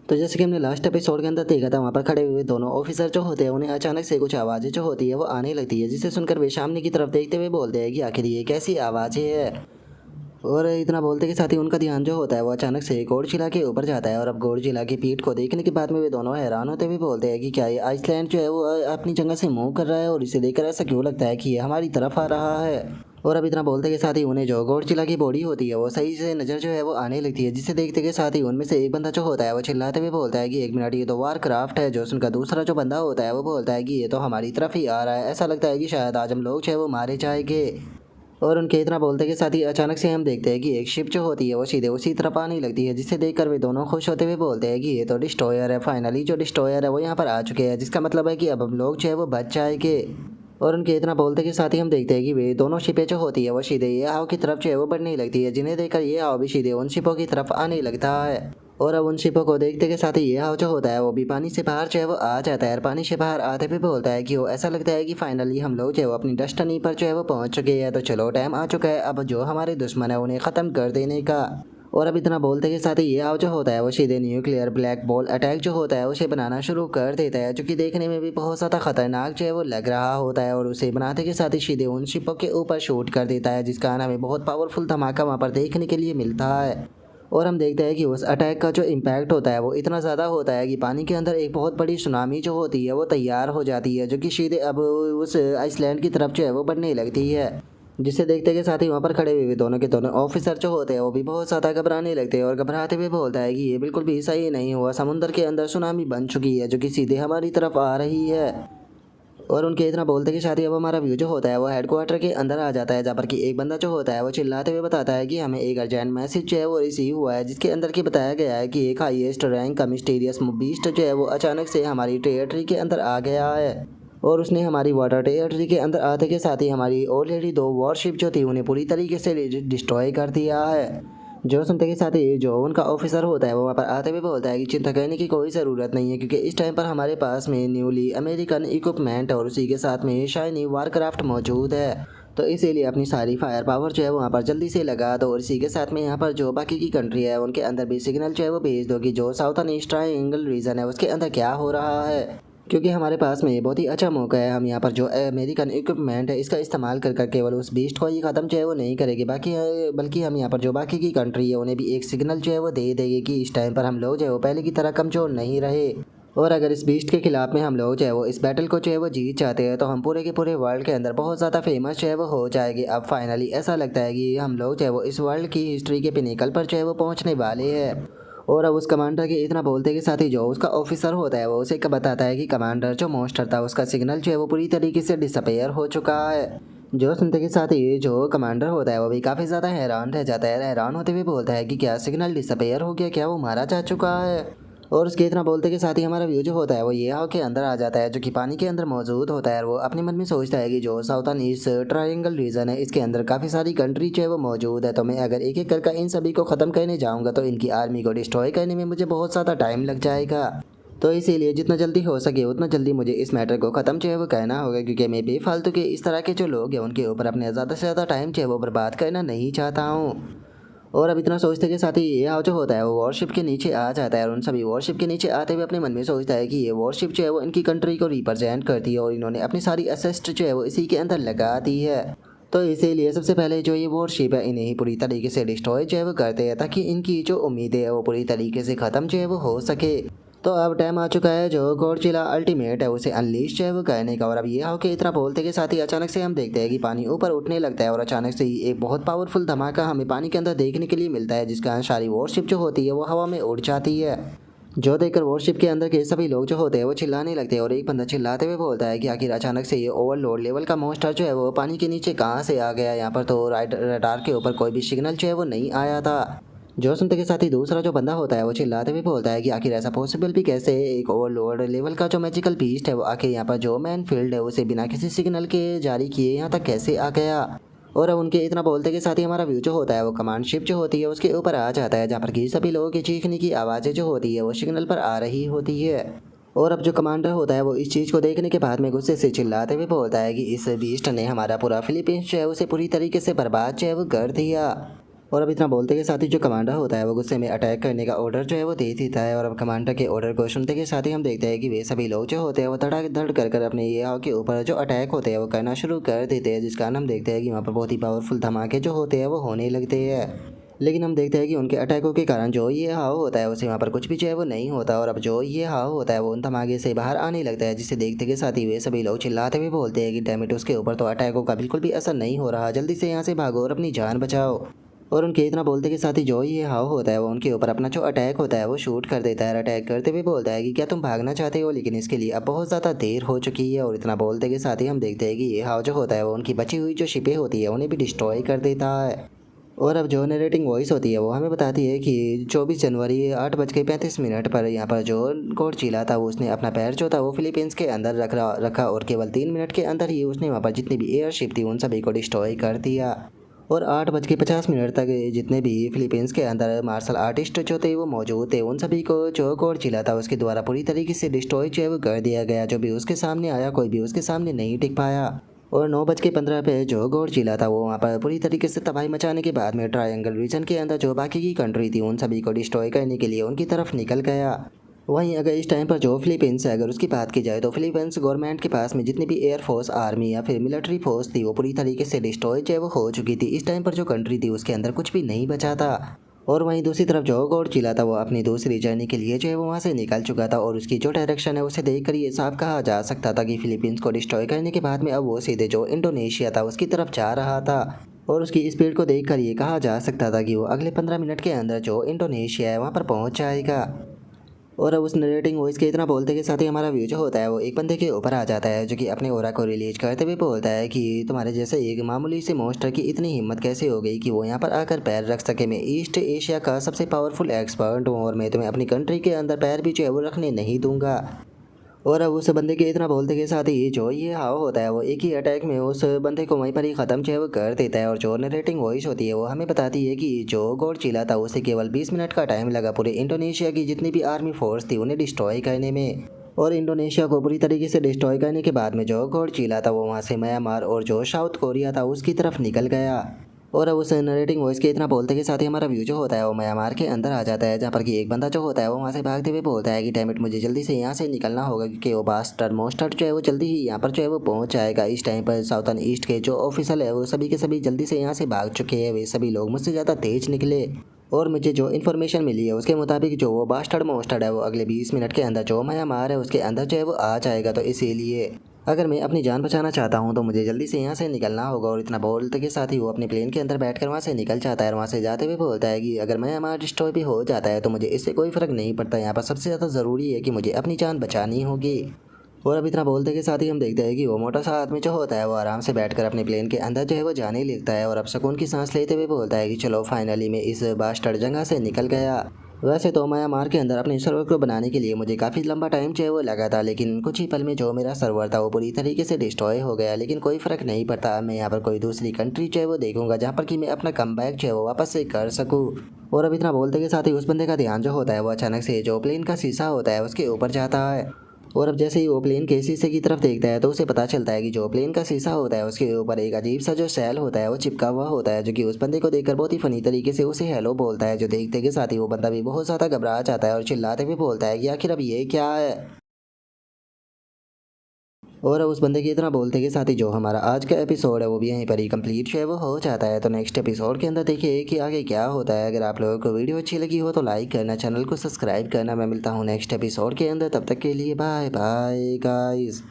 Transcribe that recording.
तो जैसे कि हमने लास्ट एपिसोड के अंदर देखा था, वहाँ पर खड़े हुए दोनों ऑफिसर जो होते हैं उन्हें अचानक से कुछ आवाज़ें जो होती है वो आने लगती है, जिसे सुनकर वे सामने की तरफ देखते हुए बोलते हैं कि आखिर ये कैसी आवाज़ें है। और इतना बोलते के साथ ही उनका ध्यान जो होता है वो अचानक से गॉडजिला के ऊपर जाता है। और अब गॉडजिला की पीठ को देखने के बाद में वे दोनों हैरान होते हुए बोलते हैं कि क्या ये आइसलैंड जो है वो अपनी जगह से मूव कर रहा है, और इसे देखकर ऐसा क्यों लगता है कि ये हमारी तरफ आ रहा है। और अब इतना बोलते के साथ ही उन्हें जो गॉडजिला की बॉडी होती है वो सही से नज़र जो है वो आने लगती है, जिसे देखते के साथ ही उनमें से एक बंदा जो होता है वो चिल्लाते हुए बोलता है कि एक मिनट, ये तो वार क्राफ्ट है। जो उनका दूसरा जो बंदा होता है वो बोलता है कि ये तो हमारी तरफ ही आ रहा है, ऐसा लगता है कि शायद आज हम लोग जो है वो मारे जाएंगे। और उनके इतना बोलते के साथ ही अचानक से हम देखते हैं कि एक शिप जो होती है वो सीधे उसी तरफ आने लगती है, जिसे देखकर वे दोनों खुश होते हुए बोलते हैं कि ये तो डिस्ट्रॉयर है। फाइनली जो डिस्ट्रॉयर है वो यहाँ पर आ चुके हैं, जिसका मतलब है कि अब हम लोग जो है वो बच जाएंगे। और उनके इतना बोलते के साथ ही हम देखते हैं कि वे दोनों शिपें जो होती है वो सीधे ये हाव की तरफ जो है वो बढ़ने लगती है, जिन्हें देखकर ये हाव भी सीधे उन शिपों की तरफ आने लगता है। और अब उन शिपों को देखते के साथ ही ये हाव जो होता है वो भी पानी से बाहर जो है वो आ जाता है। और पानी से बाहर आते हुए बोलता है कि वो ऐसा लगता है कि फाइनली हम लोग जो है वो अपनी डेस्टिनी पर जो है वो पहुंच चुके हैं। तो चलो, टाइम आ चुका है अब जो हमारे दुश्मन है उन्हें ख़त्म कर देने का। और अब इतना बोलते के साथ ही ये हाव जो होता है वो सीधे न्यूक्लियर ब्लैक बॉल अटैक जो होता है उसे बनाना शुरू कर देता है, जो कि देखने में भी बहुत ज़्यादा खतरनाक जो है वो लग रहा होता है। और उसे बनाते के साथ ही सीधे उन शिपों के ऊपर शूट कर देता है, जिसका हमें बहुत पावरफुल धमाका वहाँ पर देखने के लिए मिलता है। और हम देखते हैं कि उस अटैक का जो इम्पैक्ट होता है वो इतना ज़्यादा होता है कि पानी के अंदर एक बहुत बड़ी सुनामी जो होती है वो तैयार हो जाती है, जो कि सीधे अब उस आइसलैंड की तरफ जो है वो बढ़ने लगती है। जिसे देखते के साथ ही वहाँ पर खड़े हुए दोनों के दोनों ऑफिसर जो होते हैं वो भी बहुत ज़्यादा घबराने लगते हैं। और घबराते हुए बोलता है कि ये बिल्कुल भी सही नहीं हुआ, समुद्र के अंदर सुनामी बन चुकी है जो कि सीधे हमारी तरफ आ रही है। और उनके इतना बोलते के साथ ही अब हमारा व्यू जो होता है वो हेडक्वार्टर के अंदर आ जाता है, जहाँ पर कि एक बंदा जो होता है वो चिल्लाते हुए बताता है कि हमें एक अर्जेंट मैसेज जो है वो रिसीव हुआ है, जिसके अंदर की बताया गया है कि एक हाईएस्ट रैंक का मिस्टीरियस बीस्ट जो है वो अचानक से हमारी टेरिटरी के अंदर आ गया है। और उसने हमारी वाटर टेरिटरी के अंदर आते के साथ ही हमारी ऑलरेडी 2 वॉरशिप जो थी उन्हें पूरी तरीके से डिस्ट्रॉय कर दिया है। जो सुनते के साथ ही जो उनका ऑफिसर होता है वो वहाँ पर आते हुए बोलता है कि चिंता करने की कोई ज़रूरत नहीं है, क्योंकि इस टाइम पर हमारे पास में न्यूली अमेरिकन इक्विपमेंट और उसी के साथ में शाइनी वारक्राफ्ट मौजूद है। तो इसीलिए अपनी सारी फायर पावर जो है वो वहाँ पर जल्दी से लगा दो, और इसी के साथ में यहाँ पर जो बाकी की कंट्री है उनके अंदर भी सिग्नल जो है वो भेज दो कि जो साउथर्न ईस्ट ट्रायंगल रीजन है उसके अंदर क्या हो रहा है। क्योंकि हमारे पास में बहुत ही अच्छा मौका है, हम यहाँ पर जो अमेरिकन इक्विपमेंट है इसका इस्तेमाल कर केवल उस बीस्ट को ही ख़त्म जो है वो नहीं करेंगे, बल्कि हम यहाँ पर जो बाकी की कंट्री है उन्हें भी एक सिग्नल जो है वो दे देंगे कि इस टाइम पर हम लोग जो है वो पहले की तरह कमज़ोर नहीं रहे। और अगर इस बीस्ट के खिलाफ में हम लोग जो है वो इस बैटल को जो है वो जीत जाते हैं तो हम पूरे के पूरे वर्ल्ड के अंदर बहुत ज़्यादा फेमस जो है वो हो जाएगी। अब फाइनली ऐसा लगता है कि हम लोग जो है वो इस वर्ल्ड की हिस्ट्री के पिनिकल पर जो है वो पहुँचने वाले हैं। और अब उस कमांडर के इतना बोलते के साथ ही जो उसका ऑफिसर होता है वो उसे बताता है कि कमांडर जो मॉन्स्टर था उसका सिग्नल जो है वो पूरी तरीके से डिसअपेयर हो चुका है। जो सुनते के साथ ही जो कमांडर होता है वो भी काफ़ी ज़्यादा हैरान रह जाता है, हैरान होते हुए बोलता है कि क्या सिग्नल डिसअपेयर हो गया, क्या वो मारा जा चुका है। और उसके इतना बोलते के साथ ही हमारा व्यू जो होता है वो ये हाव के अंदर आ जाता है, जो कि पानी के अंदर मौजूद होता है। और वो अपने मन में सोचता है कि जो साउथर्न ईस्ट ट्रायंगल रीजन है इसके अंदर काफ़ी सारी कंट्री जो है वो मौजूद है, तो मैं अगर एक एक करके इन सभी को ख़त्म करने जाऊँगा तो इनकी आर्मी को डिस्ट्रॉय करने में मुझे बहुत ज़्यादा टाइम लग जाएगा। तो इसीलिए जितना जल्दी हो सके उतना जल्दी मुझे इस मैटर को ख़त्म जो है वो कहना होगा, क्योंकि मैं बेफालतू के इस तरह के जो लोग हैं उनके ऊपर अपने ज़्यादा से ज़्यादा टाइम जो है वो बर्बाद करना नहीं चाहता हूँ। और अब इतना सोचते के साथ ही ये हाव जो होता है वो वॉरशिप के नीचे आ जाता है, और उन सभी वॉरशिप के नीचे आते हुए अपने मन में सोचता है कि ये वॉरशिप जो है वो इनकी कंट्री को रिप्रेजेंट करती है, और इन्होंने अपनी सारी असिस्ट जो है वो इसी के अंदर लगा दी है। तो इसीलिए सबसे पहले जो ये वॉरशिप है इन्हें ही पूरी तरीके से डिस्ट्रॉय जो है वो करते हैं, ताकि इनकी जो उम्मीदें है वो पूरी तरीके से ख़त्म जो है वो हो सके। तो अब टाइम आ चुका है जो गॉडजिला अल्टीमेट है उसे अनलीश जो है वो करने का। और अब ये हाव के इतना बोलते के साथ ही अचानक से हम देखते हैं कि पानी ऊपर उठने लगता है, और अचानक से ही एक बहुत पावरफुल धमाका हमें पानी के अंदर देखने के लिए मिलता है, जिसका सारी वॉरशिप जो होती है वो हवा में उड़ जाती है। जो देखकर वॉरशिप के अंदर के सभी लोग जो होते हैं वो चिल्लाने लगते हैं, और एक बंदा चिल्लाते हुए बोलता है कि आखिर अचानक से ये ओवरलोड लेवल का मॉन्स्टर जो है वो पानी के नीचे कहाँ से आ गया। यहाँ पर तो रडार के ऊपर कोई भी सिग्नल जो है वो नहीं आया था। जो सुनते के साथ ही दूसरा जो बंदा होता है वो चिल्लाते हुए बोलता है कि आखिर ऐसा पॉसिबल भी कैसे है, एक ओवरलोड लेवल का जो मैजिकल बीस्ट है वो आखिर यहाँ पर जो मैन फील्ड है उसे बिना किसी सिग्नल के जारी किए यहाँ तक कैसे आ गया। और अब उनके इतना बोलते के साथ ही हमारा व्यू जो होता है वो कमांड शिप जो होती है उसके ऊपर आ जाता है, जहाँ पर कि सभी लोगों की चीखने की आवाज़ें जो होती है वो सिग्नल पर आ रही होती है। और अब जो कमांडर होता है वो इस चीज़ को देखने के बाद में गुस्से से चिल्लाते हुए बोलता है कि इस बीस्ट ने हमारा पूरा फिलीपींस जो है उसे पूरी तरीके से बर्बाद जो है वो कर दिया। और अब इतना बोलते के साथ ही जो कमांडर होता है वो गुस्से में अटैक करने का ऑर्डर जो है वो दे देता है। और अब कमांडर के ऑर्डर को सुनते के साथ ही हम देखते हैं कि वे सभी लोग जो होते हैं वो धड़ कर अपने ये हाव के ऊपर जो अटैक होते हैं वो करना शुरू कर देते हैं, जिस कारण हम देखते हैं कि वहाँ पर बहुत ही पावरफुल धमाके जो होते हैं वो होने लगते हैं। लेकिन हम देखते हैं कि उनके अटैकों के कारण जो ये हाव होता है उसे वहाँ पर कुछ भी जो है वो नहीं होता। और अब जो ये हाव होता है वो उन धमाके से बाहर आने लगता है, जिसे देखते के साथ ही वे सभी लोग चिल्लाते हुए बोलते हैं कि डैम इट, उसके ऊपर तो अटैकों का बिल्कुल भी असर नहीं हो रहा, जल्दी से यहाँ से भागो और अपनी जान बचाओ। और उनके इतना बोलते के साथ ही जो ये हाव होता है वो उनके ऊपर अपना जो अटैक होता है वो शूट कर देता है। अटैक करते हुए बोलता है कि क्या तुम भागना चाहते हो, लेकिन इसके लिए अब बहुत ज़्यादा देर हो चुकी है। और इतना बोलते के साथ ही हम देखते हैं कि ये हाव जो होता है वो उनकी बची हुई जो शिपें होती है उन्हें भी डिस्ट्रॉय कर देता है। और अब जो नरेटिंग वॉइस होती है वो हमें बताती है कि 24 जनवरी 8:35 पर यहाँ पर जो गॉडजिला था वो उसने अपना पैर जो था वो फिलीपींस के अंदर रखा और केवल 3 मिनट के अंदर ही उसने वहाँ पर जितनी भी एयरशिप थी उन सभी को डिस्ट्रॉय कर दिया। और 8:50 तक जितने भी फिलीपींस के अंदर मार्शल आर्टिस्ट जो थे वो मौजूद थे, उन सभी को जो गॉडजिला था उसके द्वारा पूरी तरीके से डिस्ट्रॉय जो है वो कर दिया गया। जो भी उसके सामने आया कोई भी उसके सामने नहीं टिक पाया। और 9:15 पे जो गॉडजिला था वो वहाँ पर पूरी तरीके से तबाही मचाने के बाद में ट्रायंगल रीजन के अंदर जो बाकी की कंट्री थी उन सभी को डिस्ट्रॉय करने के लिए उनकी तरफ निकल गया। वहीं अगर इस टाइम पर जो फिलीपींस है अगर उसकी बात की जाए तो फिलीपींस गवर्नमेंट के पास में जितनी भी एयरफोर्स, आर्मी या फिर मिलिट्री फोर्स थी वो पूरी तरीके से डिस्ट्रॉय जो है वो हो चुकी थी। इस टाइम पर जो कंट्री थी उसके अंदर कुछ भी नहीं बचा था। और वहीं दूसरी तरफ जो गॉडजिला था वो अपनी दूसरी जर्नी के लिए जो है वो वहाँ से निकल चुका था। और उसकी जो डायरेक्शन है उसे देखकर ये साफ कहा जा सकता था कि फिलीपींस को डिस्ट्रॉय करने के बाद में अब वो सीधे जो इंडोनेशिया था उसकी तरफ जा रहा था। और उसकी स्पीड को देखकर ये कहा जा सकता था कि वो अगले 15 मिनट के अंदर जो इंडोनेशिया है वहाँ पर पहुँच जाएगा। और अब उस नरेटिंग वॉइस के इतना बोलते के साथ ही हमारा व्यू जो होता है वो एक बंदे के ऊपर आ जाता है, जो कि अपने ओरा को रिलीज करते हुए बोलता है कि तुम्हारे जैसे एक मामूली से मॉन्स्टर की इतनी हिम्मत कैसे हो गई कि वो यहाँ पर आकर पैर रख सके। मैं ईस्ट एशिया का सबसे पावरफुल एक्सपर्ट हूँ और मैं तुम्हें अपनी कंट्री के अंदर पैर भी जो है वो रखने नहीं दूंगा। और अब उस बंदे के इतना बोलते के साथ ही जो ये हाव होता है वो एक ही अटैक में उस बंदे को वहीं पर ही ख़त्म जो है वो कर देता है। और जो नरेटिंग वॉइस होती है वो हमें बताती है कि जो गॉडजिला था उसे केवल 20 मिनट का टाइम लगा पूरे इंडोनेशिया की जितनी भी आर्मी फोर्स थी उन्हें डिस्ट्रॉय करने में। और इंडोनेशिया को पूरी तरीके से डिस्ट्रॉय करने के बाद में जो गॉडजिला था वो वहाँ से म्यांमार और जो साउथ कोरिया था उसकी तरफ निकल गया। और अब उस नरेटिंग वॉइस के इतना बोलते के साथ ही हमारा व्यू जो होता है वो म्यांमार के अंदर आ जाता है, जहाँ पर कि एक बंदा जो होता है वो वहाँ से भागते हुए बोलता है कि डैम इट, मुझे जल्दी से यहाँ से निकलना होगा क्योंकि वो बास्टर्ड मोस्टर जो है वो जल्दी ही यहाँ पर जो है वो पहुँच जाएगा। इस टाइम पर साउथर्न ईस्ट के जो ऑफिसर है वो सभी के सभी जल्दी से यहाँ से भाग चुके हैं, वे सभी लोग मुझसे ज़्यादा तेज निकले। और मुझे जो इन्फॉर्मेशन मिली है उसके मुताबिक जो वो बास्टर्ड मोस्टर है वो अगले 20 मिनट के अंदर जो म्यांमार है उसके अंदर जो है वो आ जाएगा। तो इसीलिए अगर मैं अपनी जान बचाना चाहता हूँ तो मुझे जल्दी से यहाँ से निकलना होगा। और इतना बोलते के साथ ही वो अपने प्लेन के अंदर बैठकर वहाँ से निकल जाता है। और वहाँ से जाते हुए बोलता है कि अगर मैं हमारा डिस्ट्रॉय भी हो जाता है तो मुझे इससे कोई फ़र्क नहीं पड़ता, यहाँ पर सबसे ज़्यादा ज़रूरी है कि मुझे अपनी जान बचानी होगी। और अब इतना बोलते के साथ ही हम देखते हैं कि वो मोटा सा आदमी जो होता है वो आराम से बैठकर अपने प्लेन के अंदर जो है वो जाने लगता है। और अब सुकून की सांस लेते हुए बोलता है कि चलो फाइनली मैं इस बास्टर्ड जगह से निकल गया। वैसे तो म्यांमार के अंदर अपने सर्वर को बनाने के लिए मुझे काफ़ी लंबा टाइम जो है वो लगा था, लेकिन कुछ ही पल में जो मेरा सर्वर था वो पूरी तरीके से डिस्ट्रॉय हो गया। लेकिन कोई फ़र्क नहीं पड़ता, मैं यहाँ पर कोई दूसरी कंट्री जो है वो देखूंगा जहाँ पर कि मैं अपना कमबैक जो है वो वापस से कर सकूँ। और अब इतना बोलते के साथ ही उस बंदे का ध्यान जो होता है वो अचानक से जो प्लेन का शीशा होता है उसके ऊपर जाता है। और अब जैसे ही वो प्लेन के शीशे की तरफ देखता है तो उसे पता चलता है कि जो प्लेन का शीशा होता है उसके ऊपर एक अजीब सा जो सेल होता है वो चिपका हुआ होता है, जो कि उस बंदे को देखकर बहुत ही फनी तरीके से उसे हेलो बोलता है। जो देखते के साथ ही वो बंदा भी बहुत ज़्यादा घबरा जाता है और चिल्लाते हुए बोलता है कि आखिर अब ये क्या है। और अब उस बंदे की इतना बोलते के साथ ही जो हमारा आज का एपिसोड है वो भी यहीं पर ही कंप्लीट जो है वो हो जाता है। तो नेक्स्ट एपिसोड के अंदर देखिए कि आगे क्या होता है। अगर आप लोगों को वीडियो अच्छी लगी हो तो लाइक करना, चैनल को सब्सक्राइब करना। मैं मिलता हूँ नेक्स्ट एपिसोड के अंदर, तब तक के लिए बाय बाय गाइस।